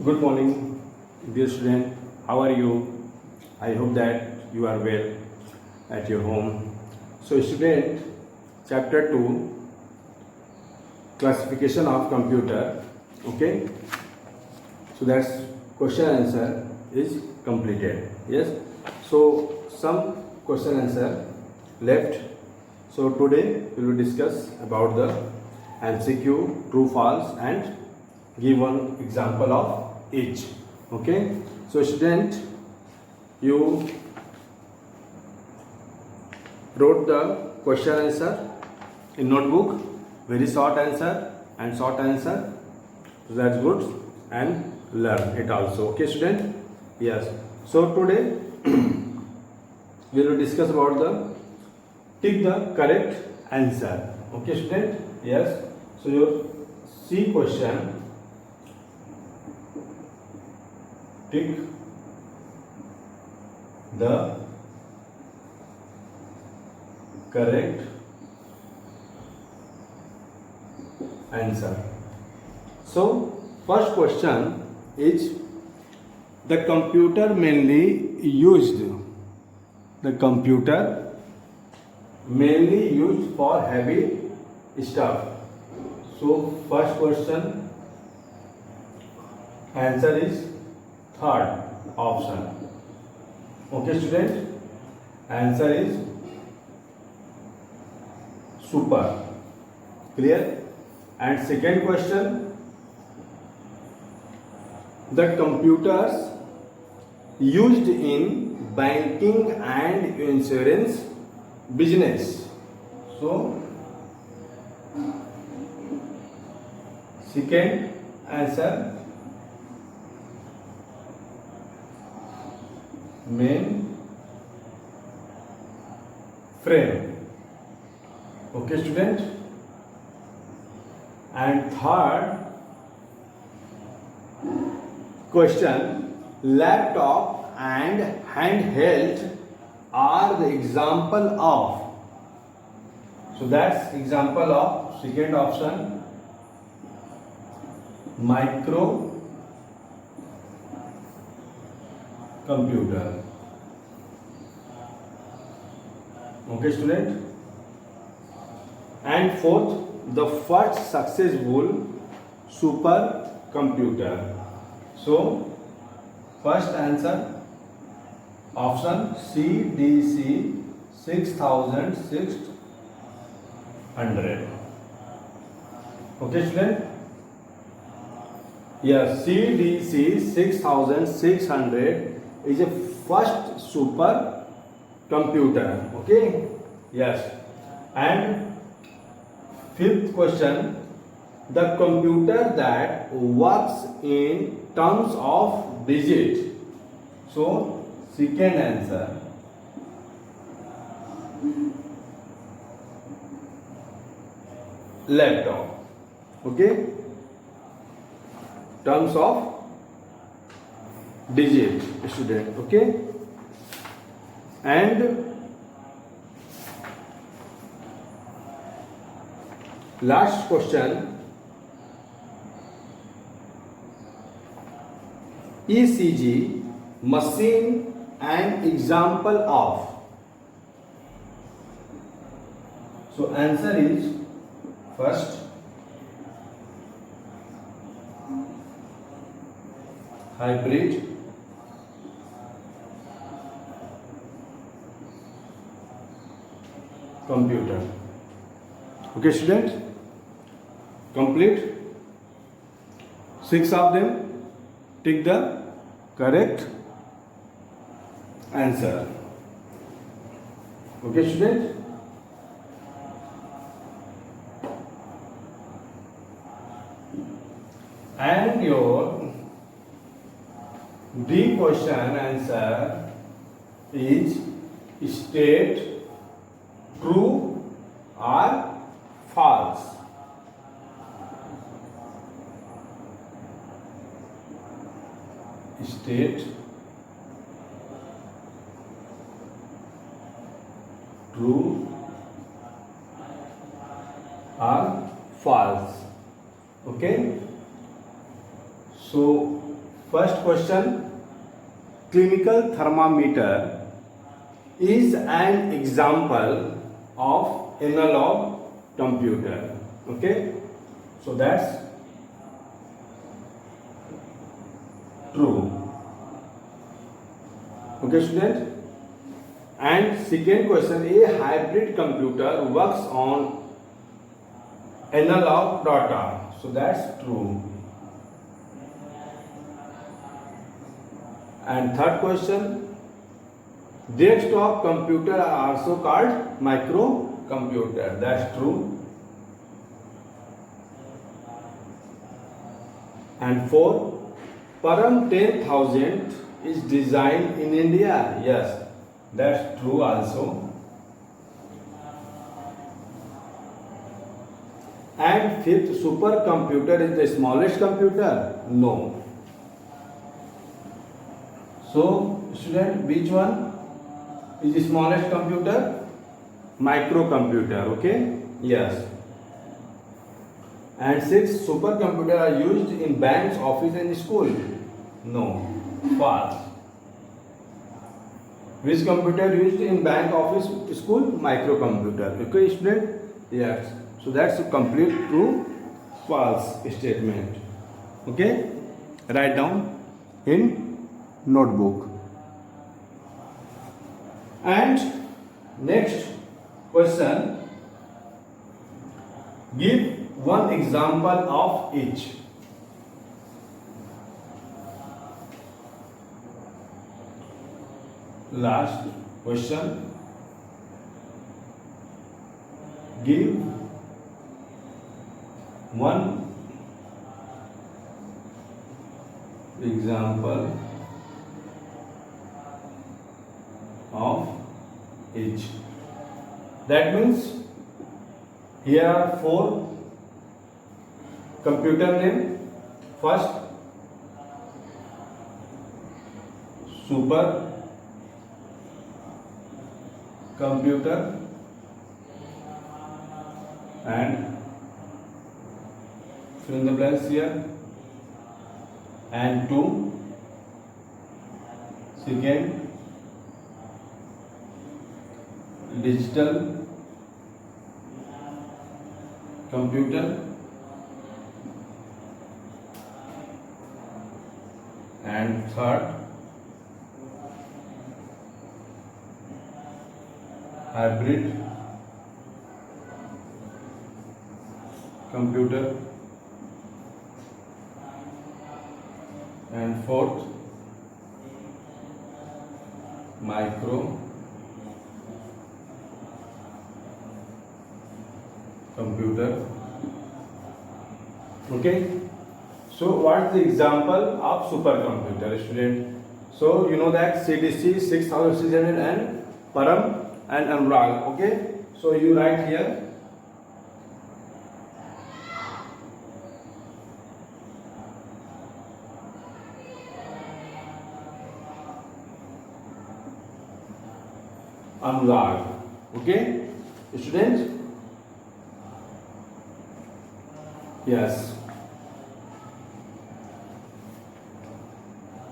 Good morning, dear student. How are you? I hope that you are well at your home. So, student, chapter 2, classification of computer. Okay. So, that's question answer is completed. Yes. So, some question answer left. So, today we will discuss about the MCQ, true, false, and give one example of each. Okay, so student, you wrote the question answer in notebook, very short answer and short answer, so that's good, and learn it also. Okay student, yes. So today we will discuss about the pick the correct answer. Okay student, yes. So your C question, pick the correct answer. So first question is the computer mainly used for heavy stuff. So first question answer is third option. Okay student, answer is super. Clear? And second question, the computers used in banking and insurance business. So second answer, main frame. Okay student, and third question, laptop and handheld are the example of. So that's example of second option, micro computer. Okay student, and fourth, the first successful supercomputer. So first answer option CDC 6600. Okay student, yes, CDC 6600 is a first super computer. Okay, yes. And fifth question, the computer that works in terms of digit. So second answer, laptop. Okay, terms of digit student. Okay, and last question, ECG machine an example of. So answer is first hybrid computer. Okay students, complete 6 of them, take the correct answer. Okay students, and your D question answer is state true or false. State true or false. Okay, so First question, clinical thermometer is an example of analog computer. Okay, so that's true. Okay, student. And second question, a hybrid computer works on analog data. So that's true. And third question, desktop computer are also called microcomputer. That's true. And fourth, Param 10,000 is designed in India. Yes, that's true also. And fifth, supercomputer is the smallest computer? No. So, student, which one is the smallest computer? Microcomputer, okay? Yes. And six, supercomputer are used in banks, office and school? No. False. Which computer used in bank, office, school? Microcomputer. Okay, student? Yes. So that's a complete true, false statement. Okay? Write down in notebook. And next question, give one example of each. Last question, give one example of each. That means here are four computer name. First, super computer, and fill in the blanks here, and two, second, digital computer, and third, hybrid computer, and fourth, micro computer. Okay, so what's the example of supercomputer, student? So you know that CDC 6600 and Param and Anurag. Okay, so you write here Anurag. Okay, students? Yes.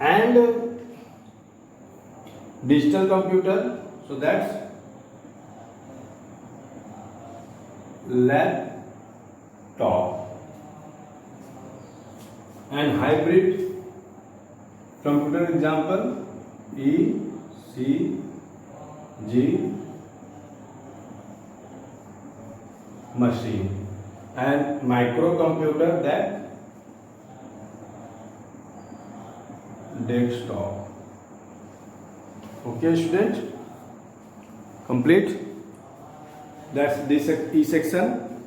And digital computer, so that's laptop. And hybrid computer example, ECG machine. And microcomputer, that desktop. Okay, student, complete. That's this E section.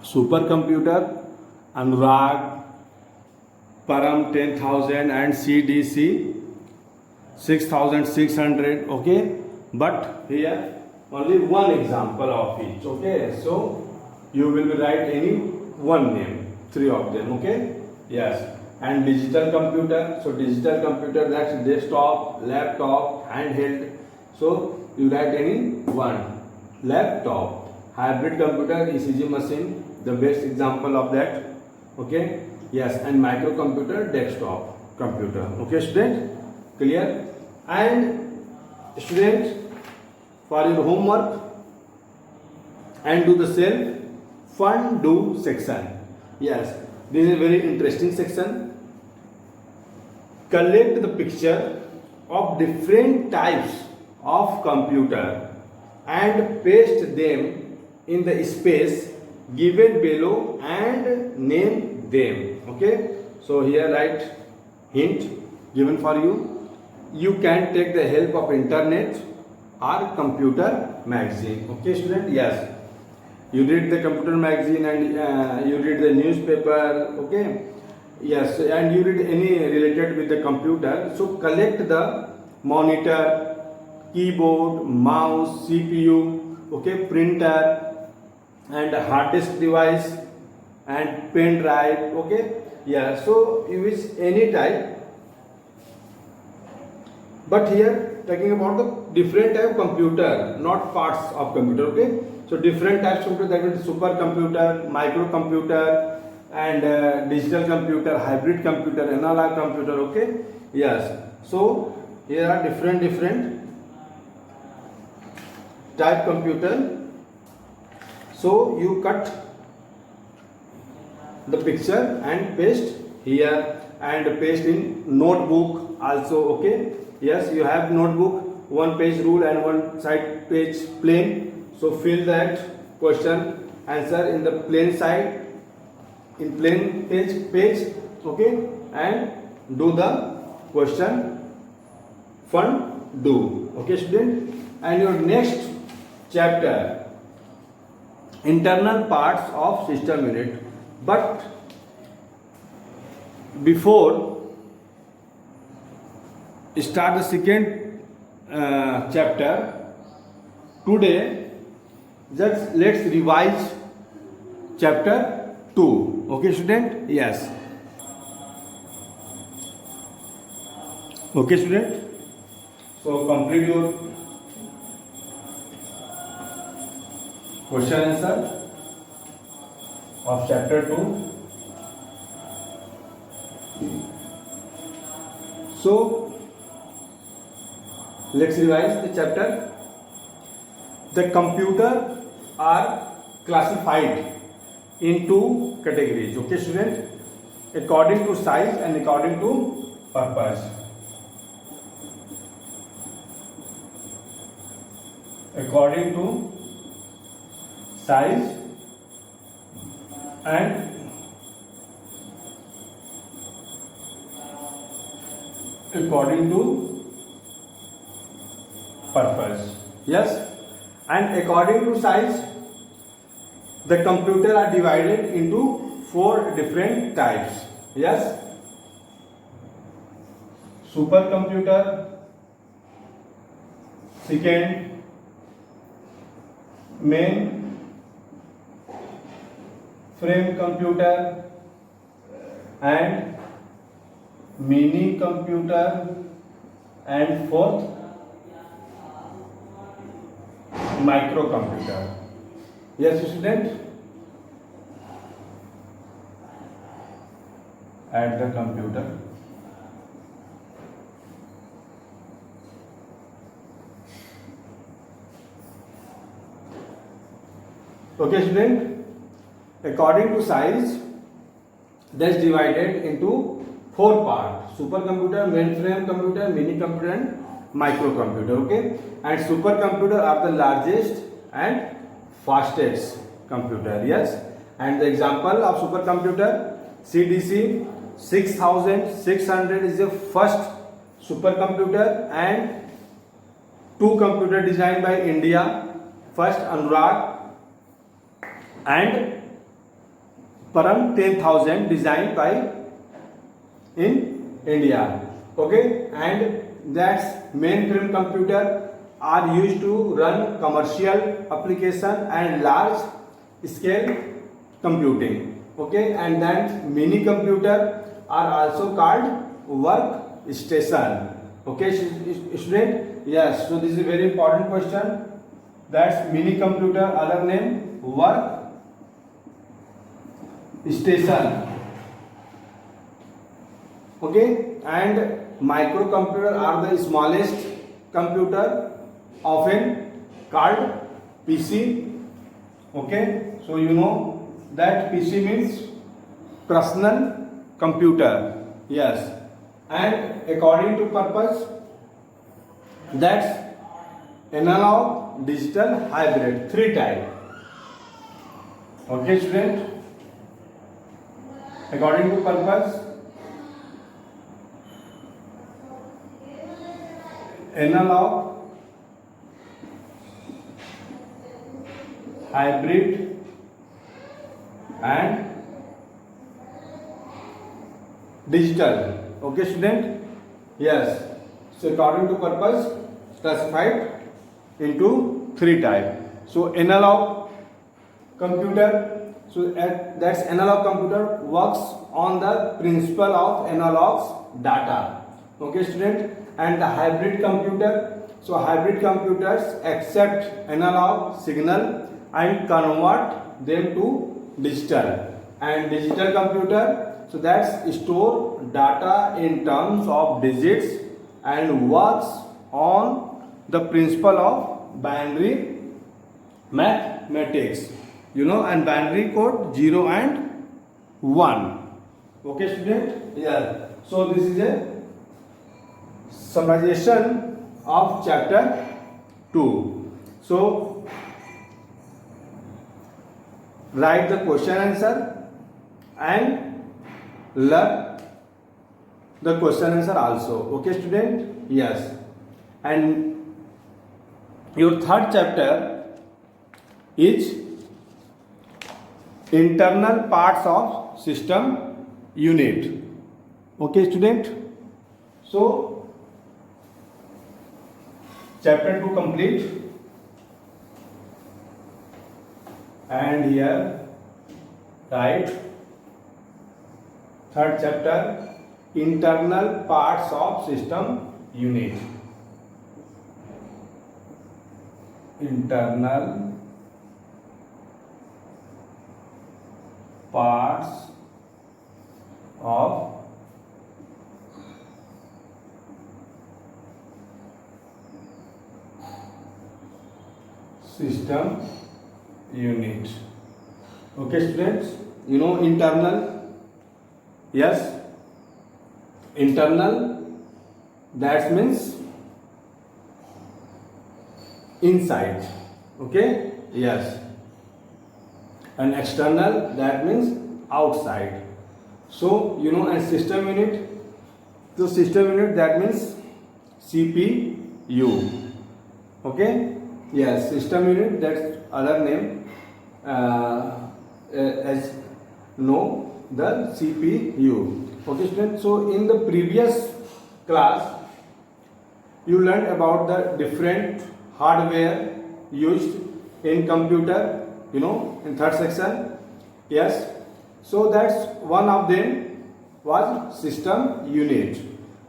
Supercomputer, Anurag, Param 10,000 and CDC 6600. Okay, but here only one example of each. Okay, so you will write any one name, three of them. Okay, yes. And digital computer, so digital computer, that's desktop, laptop, handheld. So you write any one. Laptop, hybrid computer, ECG machine, the best example of that. Okay, yes. And microcomputer, desktop. computer. Okay, student, clear? And student, for your homework and do the self fun do section. Yes, this is a very interesting section. Collect the picture of different types of computer and paste them in the space given below and name them. Okay, so here write hint given for you. You can take the help of internet or computer magazine. Okay, student? Yes, you read the computer magazine and you read the newspaper. Okay, yes, and you read any related with the computer. So collect the monitor, keyboard, mouse, CPU, okay, printer, and hard disk device, and pen drive. Okay, yeah, so use any type, but here talking about the different type of computer, not parts of computer. Okay, so different types of computer, that is supercomputer, microcomputer, and digital computer, hybrid computer, analog computer. Okay, yes, so here are different type computer. So you cut the picture and paste here, and paste in notebook also. Okay, yes, you have notebook, one page rule and one side page plain. So fill that question answer in the plain side, in plain page. Okay, and do the question fun do. Okay, student? And your next chapter, internal parts of system unit. But before start the second chapter, today just let's revise chapter 2. Okay, student? Yes. Okay, student? So complete your question answer of chapter 2. So let's revise the chapter. The computer are classified in two categories. Okay, student? According to size and according to purpose. According to size and according to purpose. Yes, and according to size, the computer are divided into 4 different types. Yes, supercomputer, second main frame computer, and mini computer, and fourth microcomputer. Yes, student? Add the computer. Okay, student? According to size, that's divided into 4 parts: supercomputer, mainframe computer, mini computer, and microcomputer. Okay, and supercomputer are the largest and fastest computer. Yes, and the example of supercomputer, CDC 6600 is the first supercomputer, and 2 computer designed by India. First Anurag and Param 10,000 designed by in India. Okay, and that's mainframe computer are used to run commercial application and large scale computing. Okay, and then mini computer are also called workstation. Okay, student? Yes, so this is a very important question. That's mini computer, other name work station. Okay, and microcomputer are the smallest computer, often called PC. Okay, so you know that PC means personal computer. Yes, and according to purpose, that's analog, digital, hybrid, three type. Okay, student. According to purpose, analog, hybrid, and digital. Okay, student. Yes. So according to purpose, classified into three type. So analog computer. So that's analog computer works on the principle of analog data. Okay, student. And the hybrid computer. So hybrid computers accept analog signal and convert them to digital. And digital computer, so that's store data in terms of digits and works on the principle of binary mathematics. You know, and binary code 0 and 1. Okay, student? Yeah. So this is a summarization of chapter 2. So write the question answer and learn the question answer also. Okay, student? Yes. And your third chapter is internal parts of system unit. Okay, student? So chapter 2 complete, and here write third chapter, internal parts of system unit. Internal parts of system unit. Okay, students, you know internal. Yes, internal, that means inside. Okay, yes. And external, that means outside. So you know, and system unit, so system unit, that means CPU. Okay, yes, system unit, that's other name, as know the CPU. Okay, students, so in the previous class you learned about the different hardware used in computer, you know, in third section. Yes, so that's one of them was system unit.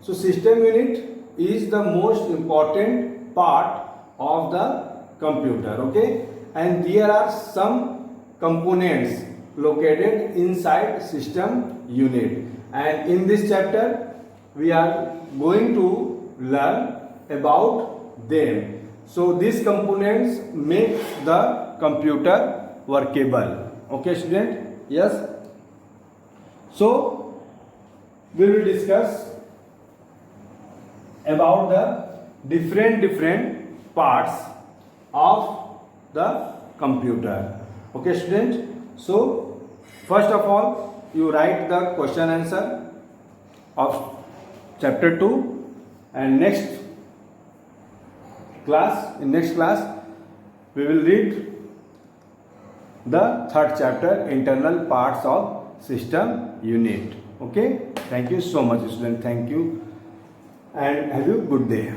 So system unit is the most important part of the computer. Okay, and there are some components located inside system unit, and in this chapter we are going to learn about them. So these components make the computer workable. Okay, student? Yes. So we will discuss about the different parts of the computer. Okay, student? So first of all, you write the question answer of chapter 2, and in next class we will read the third chapter, internal parts of system unit. Okay, thank you so much, student. Thank you and have a good day.